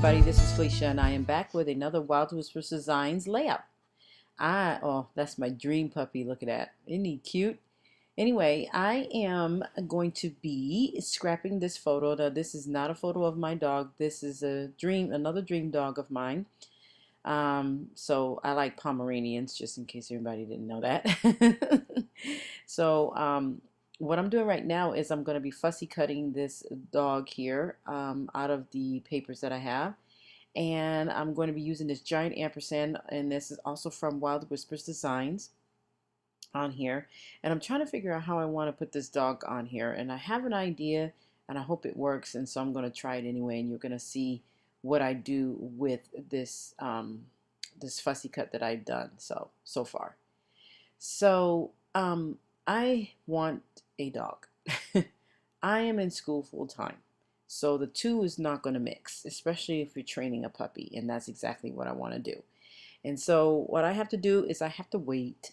everybody, this is Felicia and I am back with another Wild Whispers Designs layout. Oh, that's my dream puppy. Look at that. Isn't he cute? Anyway, I am going to be scrapping this photo. Now, this is not a photo of my dog. This is another dream dog of mine. So I like Pomeranians, just in case everybody didn't know that. So what I'm doing right now is I'm going to be fussy cutting this dog here out of the papers that I have. And I'm going to be using this giant ampersand, and this is also from Wild Whispers Designs on here. And I'm trying to figure out how I want to put this dog on here. And I have an idea, and I hope it works. And so I'm going to try it anyway, and you're going to see what I do with this this fussy cut that I've done so far. So I want a dog. I am in school full time. So the two is not going to mix, especially if you're training a puppy, and that's exactly what I want to do. And so what I have to do is I have to wait.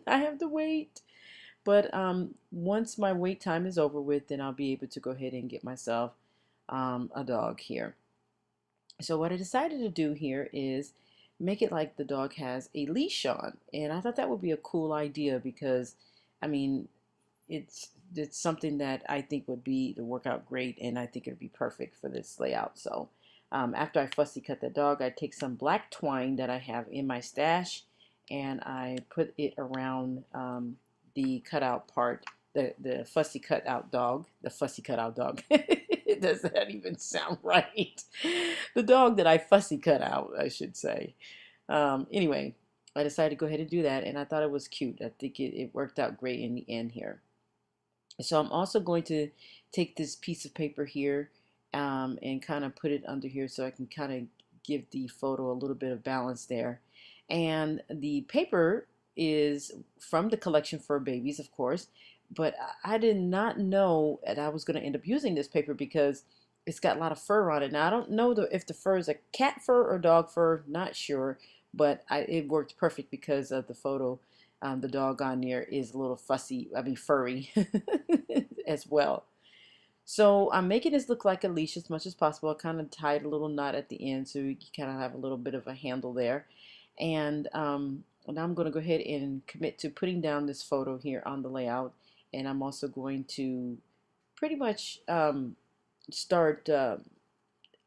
I have to wait. But once my wait time is over with, then I'll be able to go ahead and get myself a dog here. So what I decided to do here is make it like the dog has a leash on. And I thought that would be a cool idea because, I mean, it's something that I think would work out great, and I think it would be perfect for this layout. So after I fussy cut the dog, I take some black twine that I have in my stash, and I put it around the cutout part, the fussy cut out dog, the fussy cut out dog. Does that even sound right? The dog that I fussy cut out, I should say. Anyway, I decided to go ahead and do that, and I thought it was cute. I think it worked out great in the end here. So I'm also going to take this piece of paper here and kind of put it under here so I can kind of give the photo a little bit of balance there. And the paper is from the collection for babies, of course, but I did not know that I was going to end up using this paper because it's got a lot of fur on it. Now, I don't know if the fur is a cat fur or dog fur, not sure, but it worked perfect because of the photo. The dog on there is a little fussy, furry as well. So I'm making this look like a leash as much as possible. I kind of tied a little knot at the end so you kind of have a little bit of a handle there. And now I'm going to go ahead and commit to putting down this photo here on the layout. And I'm also going to pretty much start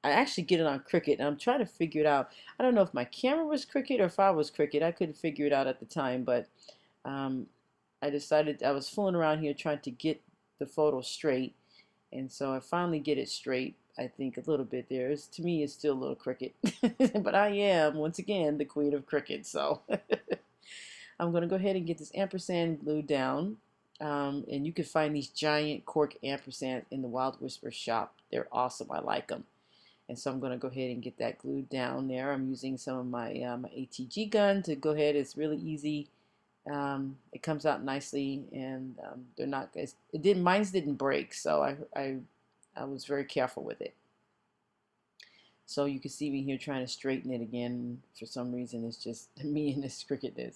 I actually get it on Cricut, and I'm trying to figure it out. I don't know if my camera was Cricut or if I was Cricut. I couldn't figure it out at the time, but I decided I was fooling around here trying to get the photo straight, and so I finally get it straight. I think a little bit there. To me, it's still a little Cricut, but I am, once again, the queen of Cricut, so I'm going to go ahead and get this ampersand glued down. And you can find these giant cork ampersands in the Wild Whisper shop. They're awesome. I like them. And so I'm going to go ahead and get that glued down there. I'm using some of my, my ATG gun to go ahead. It's really easy. It comes out nicely, and they're not. Mine didn't break, so I was very careful with it. So you can see me here trying to straighten it again. For some reason, it's just me and this Cricut.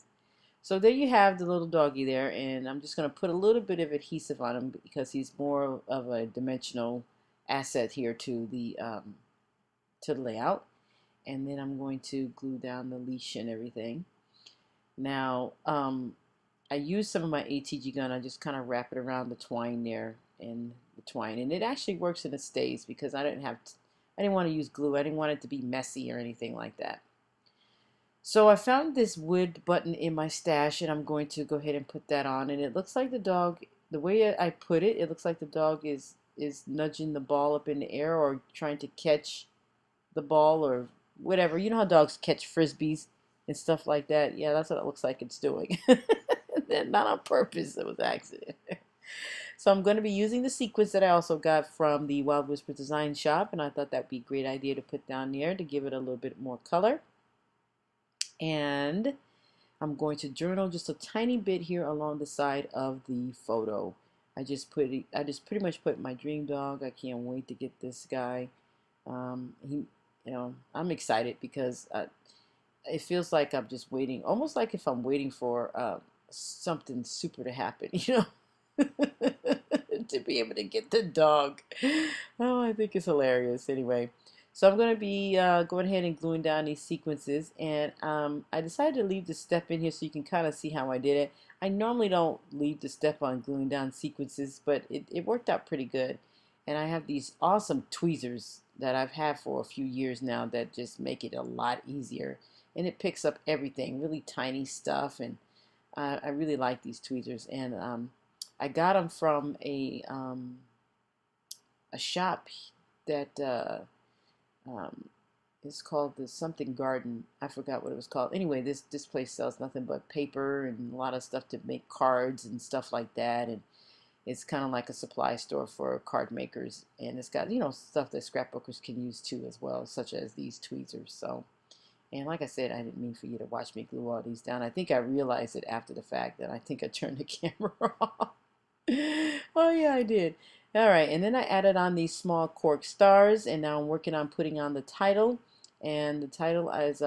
So there you have the little doggy there, and I'm just going to put a little bit of adhesive on him because he's more of a dimensional asset here to the layout. And then I'm going to glue down the leash and everything. Now I use some of my ATG gun. I just kind of wrap it around the twine there, and the twine, and it actually works and it stays because I didn't want to use glue. I didn't want it to be messy or anything like that. So I found this wood button in my stash, and I'm going to go ahead and put that on, and it looks like the dog, the way I put it, it looks like the dog is nudging the ball up in the air or trying to catch the ball or whatever. You know how dogs catch frisbees and stuff like that? Yeah, that's what it looks like it's doing. Not on purpose, it was an accident. So I'm going to be using the sequins that I also got from the Wild Whisper Design Shop, and I thought that would be a great idea to put down there to give it a little bit more color. And I'm going to journal just a tiny bit here along the side of the photo. I just pretty much put my dream dog. I can't wait to get this guy. I'm excited because it feels like I'm just waiting, almost like if I'm waiting for something super to happen, to be able to get the dog. Oh, I think it's hilarious. Anyway, So I'm going to be going ahead and gluing down these sequences, and I decided to leave the step in here so you can kind of see how I did it. I normally don't leave the step on gluing down sequences, but it worked out pretty good. And I have these awesome tweezers that I've had for a few years now that just make it a lot easier. And it picks up everything, really tiny stuff, and I really like these tweezers. And I got them from a shop that um, it's called the something garden. I forgot what it was called. Anyway, this place sells nothing but paper and a lot of stuff to make cards and stuff like that. And it's kind of like a supply store for card makers. And it's got, you know, stuff that scrapbookers can use too as well, such as these tweezers. So, and like I said, I didn't mean for you to watch me glue all these down. I think I realized it after the fact that I think I turned the camera off. Oh yeah, I did. All right, and then I added on these small cork stars, and now I'm working on putting on the title. And the title is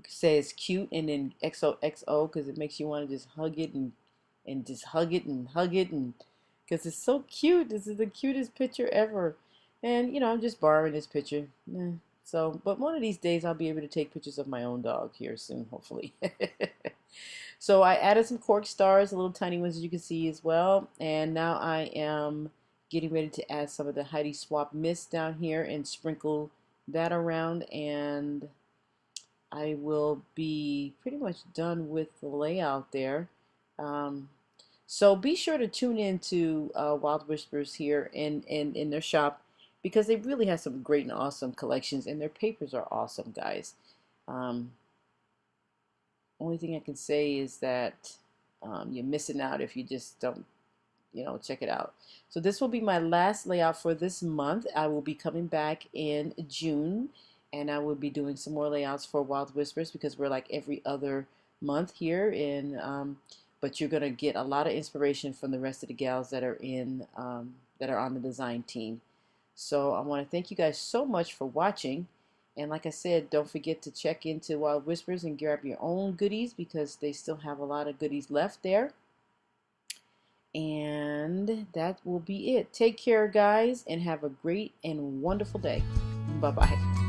says cute, and then XOXO because it makes you want to just hug it and just hug it and hug it, and because it's so cute. This is the cutest picture ever. And you know, I'm just borrowing this picture. So, but one of these days I'll be able to take pictures of my own dog here soon, hopefully. So I added some cork stars, little tiny ones as you can see as well. And now I am getting ready to add some of the Heidi Swap mist down here and sprinkle that around. And I will be pretty much done with the layout there. Um, so be sure to tune in to Wild Whispers here in their shop because they really have some great and awesome collections, and their papers are awesome, guys. Um, Only thing I can say is that you're missing out if you just don't, you know, check it out. So this will be my last layout for this month. I will be coming back in June, and I will be doing some more layouts for Wild Whispers because we're like every other month here in but you're gonna get a lot of inspiration from the rest of the gals that are in that are on the design team. So I want to thank you guys so much for watching. And like I said, don't forget to check into Wild Whispers and grab your own goodies because they still have a lot of goodies left there. And that will be it. Take care, guys, and have a great and wonderful day. Bye-bye.